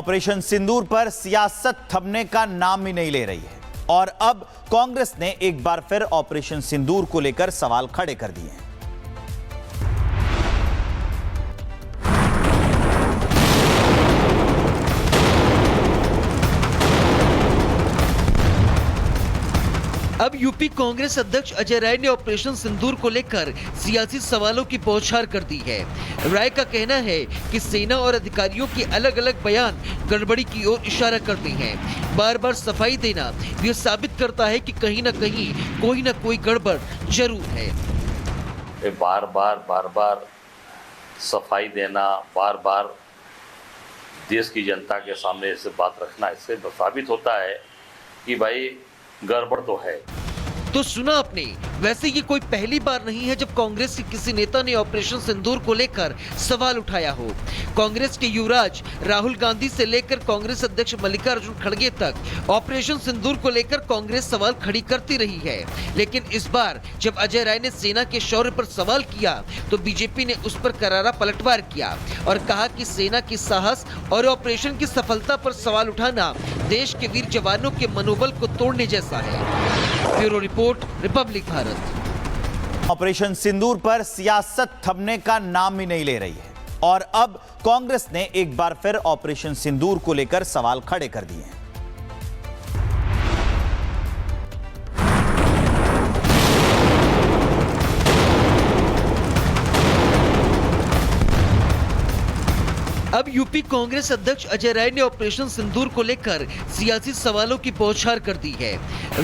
Operation Sindoor पर सियासत थमने का नाम ही नहीं ले रही है और अब कांग्रेस ने एक बार फिर ऑपरेशन सिंदूर को लेकर सवाल खड़े कर दिए हैं। अब यूपी कांग्रेस अध्यक्ष अजय राय ने ऑपरेशन सिंदूर को लेकर सियासी सवालों की बौछार कर दी है। राय का कहना है कि सेना और अधिकारियों के अलग अलग बयान गड़बड़ी की ओर इशारा करते हैं। बार बार सफाई देना यह साबित करता है कि कहीं न कोई गड़बड़ जरूर है। बार बार सफाई देना, बार बार देश की जनता के सामने ऐसे बात रखना, इससे साबित होता है कि भाई गड़बड़ तो है। तो सुना आपने, वैसे ये कोई पहली बार नहीं है जब कांग्रेस के किसी नेता ने ऑपरेशन सिंदूर को लेकर सवाल उठाया हो। कांग्रेस के युवराज राहुल गांधी से लेकर कांग्रेस अध्यक्ष मल्लिकार्जुन खड़गे तक ऑपरेशन सिंदूर को लेकर कांग्रेस सवाल खड़ी करती रही है। लेकिन इस बार जब अजय राय ने सेना के शौर्य पर सवाल किया तो बीजेपी ने उस पर करारा पलटवार किया और कहा कि सेना की साहस और ऑपरेशन की सफलता पर सवाल उठाना देश के वीर जवानों के मनोबल को तोड़ने जैसा है। Bureau report, republic Bharat. Operation Sindoor पर सियासत थमने का नाम ही नहीं ले रही है और अब कांग्रेस ने एक बार फिर ऑपरेशन सिंदूर को लेकर सवाल खड़े कर दिए हैं। अब यूपी कांग्रेस अध्यक्ष अजय राय ने ऑपरेशन सिंदूर को लेकर सियासी सवालों की बौछार कर दी है।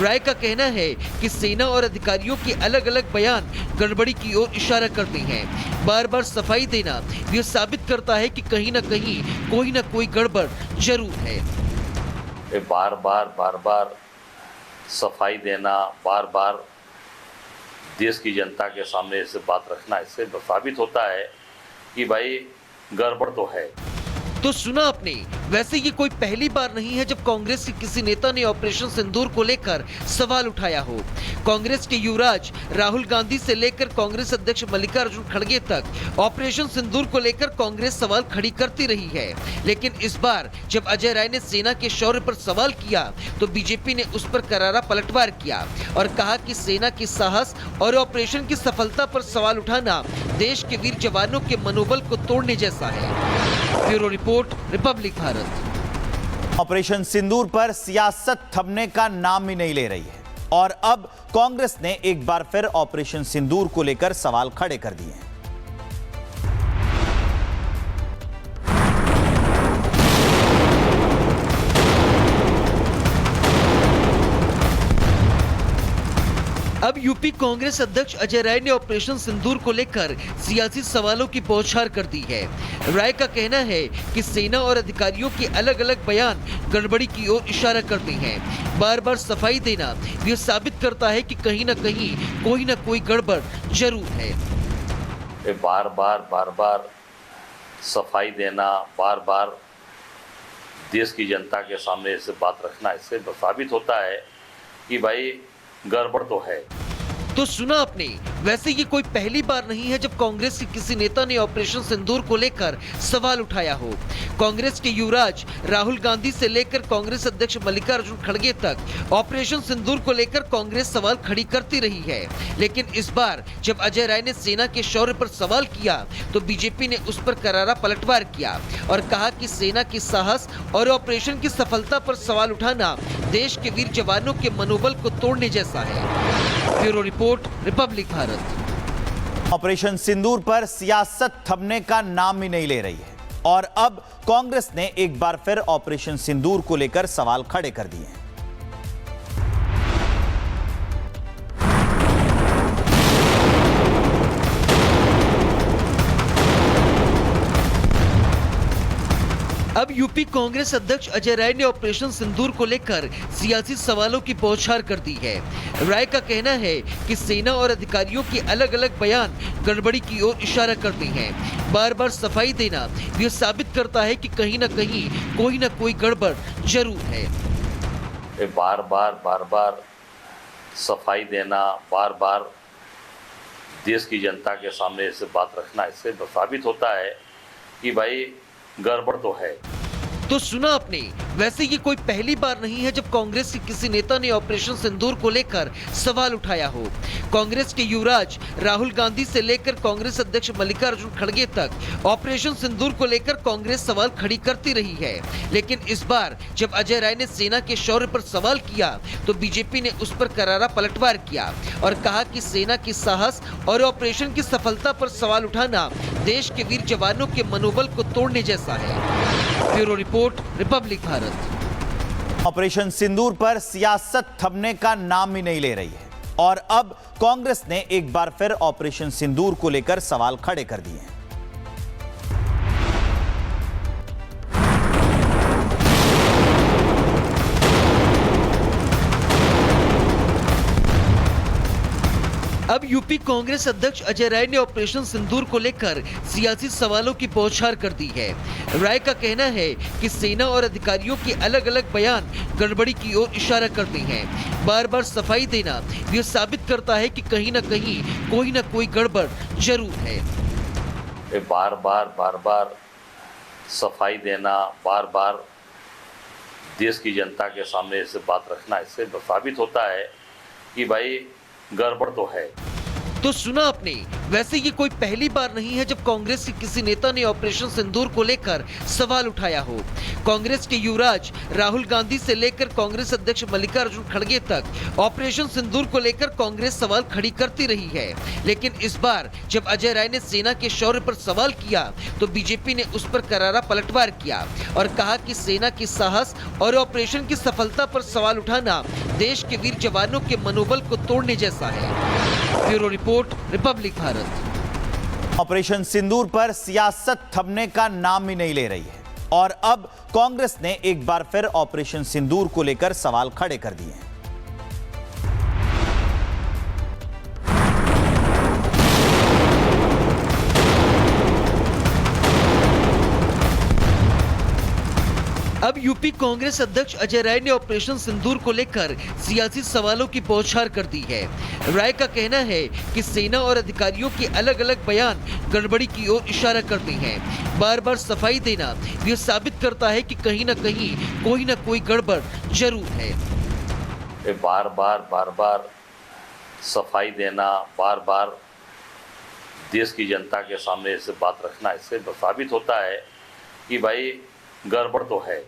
राय का कहना है कि सेना और अधिकारियों के अलग अलग बयान गड़बड़ी की ओर इशारा करते हैं। बार बार सफाई देना यह साबित करता है कि कहीं न कोई गड़बड़ जरूर है। बार बार सफाई देना, बार बार देश की जनता के सामने ऐसे बात रखना, इससे साबित होता है कि भाई गड़बड़ तो है। तो सुना आपने, वैसे ये कोई पहली बार नहीं है जब कांग्रेस के किसी नेता ने ऑपरेशन सिंदूर को लेकर सवाल उठाया हो। कांग्रेस के युवराज राहुल गांधी से लेकर कांग्रेस अध्यक्ष मल्लिकार्जुन खड़गे तक ऑपरेशन सिंदूर को लेकर कांग्रेस सवाल खड़ी करती रही है। लेकिन इस बार जब अजय राय ने सेना के शौर्य पर सवाल किया तो बीजेपी ने उस पर करारा पलटवार किया और कहा कि सेना की साहस और ऑपरेशन की सफलता पर सवाल उठाना देश के वीर जवानों के मनोबल को तोड़ने जैसा है। Bureau report, republic Bharat. Operation Sindoor पर सियासत थमने का नाम ही नहीं ले रही है और अब कांग्रेस ने एक बार फिर ऑपरेशन सिंदूर को लेकर सवाल खड़े कर दिए हैं। अब यूपी कांग्रेस अध्यक्ष अजय राय ने ऑपरेशन सिंदूर को लेकर सियासी सवालों की बौछार कर दी है। राय का कहना है कि सेना और अधिकारियों के अलग अलग बयान गड़बड़ी की ओर इशारा करते हैं। बार बार सफाई देना यह साबित करता है कि कहीं न कोई गड़बड़ जरूर है। बार बार सफाई देना, बार बार देश की जनता के सामने ऐसे बात रखना, इससे साबित होता है कि भाई गड़बड़ तो है। तो सुना आपने, वैसे ये कोई पहली बार नहीं है जब कांग्रेस के किसी नेता ने ऑपरेशन सिंदूर को लेकर सवाल उठाया हो। कांग्रेस के युवराज राहुल गांधी से लेकर कांग्रेस अध्यक्ष मल्लिकार्जुन खड़गे तक ऑपरेशन सिंदूर को लेकर कांग्रेस सवाल खड़ी करती रही है। लेकिन इस बार जब अजय राय ने सेना के शौर्य पर सवाल किया तो बीजेपी ने उस पर करारा पलटवार किया और कहा कि सेना की साहस और ऑपरेशन की सफलता पर सवाल उठाना देश के वीर जवानों के मनोबल को तोड़ने जैसा है। Bureau report, republic Bharat. Operation Sindoor पर सियासत थमने का नाम ही नहीं ले रही है और अब कांग्रेस ने एक बार फिर ऑपरेशन सिंदूर को लेकर सवाल खड़े कर दिए हैं। अब यूपी कांग्रेस अध्यक्ष अजय राय ने ऑपरेशन सिंदूर को लेकर सियासी सवालों की बौछार कर दी है। राय का कहना है कि सेना और अधिकारियों के अलग अलग बयान गड़बड़ी की ओर इशारा करते हैं। बार बार सफाई देना यह साबित करता है कि कहीं न कोई गड़बड़ जरूर है। बार बार सफाई देना, बार बार देश की जनता के सामने ऐसे बात रखना, इससे साबित होता है कि भाई गड़बड़ तो है। तो सुना आपने, वैसे ये कोई पहली बार नहीं है जब कांग्रेस के किसी नेता ने ऑपरेशन सिंदूर को लेकर सवाल उठाया हो। कांग्रेस के युवराज राहुल गांधी से लेकर कांग्रेस अध्यक्ष मल्लिकार्जुन खड़गे तक ऑपरेशन सिंदूर को लेकर कांग्रेस सवाल खड़ी करती रही है। लेकिन इस बार जब अजय राय ने सेना के शौर्य पर सवाल किया तो बीजेपी ने उस पर करारा पलटवार किया और कहा कि सेना की साहस और ऑपरेशन की सफलता पर सवाल उठाना देश के वीर जवानों के मनोबल को तोड़ने जैसा है। Bureau report, republic Bharat. Operation Sindoor पर सियासत थमने का नाम ही नहीं ले रही है और अब कांग्रेस ने एक बार फिर ऑपरेशन सिंदूर को लेकर सवाल खड़े कर दिए हैं। अब यूपी कांग्रेस अध्यक्ष अजय राय ने ऑपरेशन सिंदूर को लेकर सियासी सवालों की बौछार कर दी है। राय का कहना है कि सेना और अधिकारियों के अलग अलग बयान गड़बड़ी की ओर इशारा करते हैं। बार बार सफाई देना यह साबित करता है कि कहीं ना कोई गड़बड़ जरूर है। बार बार सफाई देना, बार बार देश की जनता के सामने ऐसे बात रखना, इससे साबित होता है कि भाई गड़बड़ तो है। तो सुना आपने, वैसे ये कोई पहली बार नहीं है जब कांग्रेस के किसी नेता ने ऑपरेशन सिंदूर को लेकर सवाल उठाया हो। कांग्रेस के युवराज राहुल गांधी से लेकर कांग्रेस अध्यक्ष मल्लिकार्जुन खड़गे तक ऑपरेशन सिंदूर को लेकर कांग्रेस सवाल खड़ी करती रही है। लेकिन इस बार जब अजय राय ने सेना के शौर्य पर सवाल किया तो बीजेपी ने उस पर करारा पलटवार किया और कहा कि सेना की साहस और ऑपरेशन की सफलता पर सवाल उठाना देश के वीर जवानों के मनोबल को तोड़ने जैसा है। Bureau report, republic Bharat. Operation Sindoor पर सियासत थमने का नाम ही नहीं ले रही है और अब कांग्रेस ने एक बार फिर ऑपरेशन सिंदूर को लेकर सवाल खड़े कर दिए हैं। अब यूपी कांग्रेस अध्यक्ष अजय राय ने ऑपरेशन सिंदूर को लेकर सियासी सवालों की बौछार कर दी है। राय का कहना है कि सेना और अधिकारियों के अलग अलग बयान गड़बड़ी की ओर इशारा करते हैं। बार बार सफाई देना यह साबित करता है कि कहीं ना कोई गड़बड़ जरूर है। बार बार सफाई देना, बार बार देश की जनता के सामने ऐसे बात रखना, इससे साबित होता है कि भाई गड़बड़ तो है।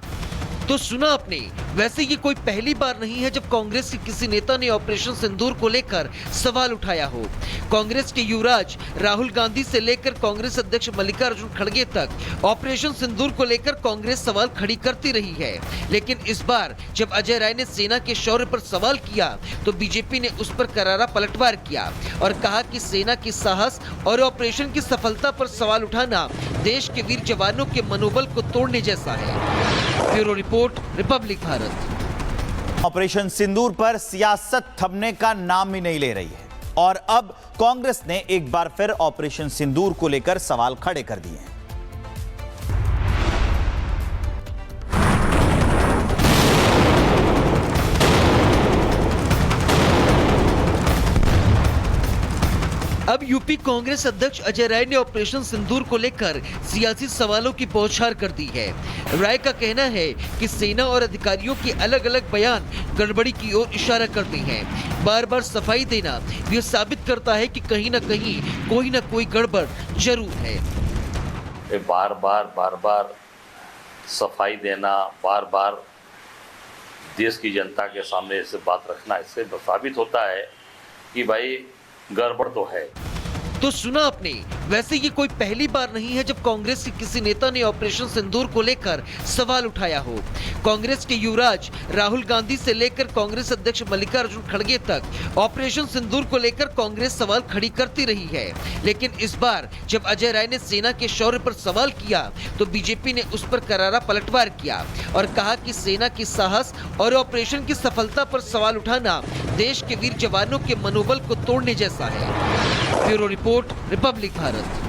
तो सुना आपने, वैसे ये कोई पहली बार नहीं है जब कांग्रेस के किसी नेता ने ऑपरेशन सिंदूर को लेकर सवाल उठाया हो। कांग्रेस के युवराज राहुल गांधी से लेकर कांग्रेस अध्यक्ष मल्लिकार्जुन खड़गे तक ऑपरेशन सिंदूर को लेकर कांग्रेस सवाल खड़ी करती रही है। लेकिन इस बार जब अजय राय ने सेना के शौर्य पर सवाल किया तो बीजेपी ने उस पर करारा पलटवार किया और कहा कि सेना की साहस और ऑपरेशन की सफलता पर सवाल उठाना देश के वीर जवानों के मनोबल को तोड़ने जैसा है। Bureau report, republic Bharat. Operation Sindoor पर सियासत थमने का नाम ही नहीं ले रही है और अब कांग्रेस ने एक बार फिर ऑपरेशन सिंदूर को लेकर सवाल खड़े कर दिए हैं। अब यूपी कांग्रेस अध्यक्ष अजय राय ने ऑपरेशन सिंदूर को लेकर सियासी सवालों की बौछार कर दी है। राय का कहना है कि सेना और अधिकारियों के अलग अलग बयान गड़बड़ी की ओर इशारा करते हैं। बार बार सफाई देना यह साबित करता है कि कहीं ना कोई गड़बड़ जरूर है। बार बार सफाई देना, बार बार देश की जनता के सामने ऐसे बात रखना, इससे साबित होता है कि भाई गड़बड़ तो है। तो सुना आपने, वैसे ये कोई पहली बार नहीं है जब कांग्रेस के किसी नेता ने ऑपरेशन सिंदूर को लेकर सवाल उठाया हो। कांग्रेस के युवराज राहुल गांधी से लेकर कांग्रेस अध्यक्ष मल्लिकार्जुन खड़गे तक ऑपरेशन सिंदूर को लेकर कांग्रेस सवाल खड़ी करती रही है। लेकिन इस बार जब अजय राय ने सेना के शौर्य पर सवाल किया तो बीजेपी ने उस पर करारा पलटवार किया और कहा कि सेना की साहस और ऑपरेशन की सफलता पर सवाल उठाना देश के वीर जवानों के मनोबल को तोड़ने जैसा है। Bureau report, republic Bharat.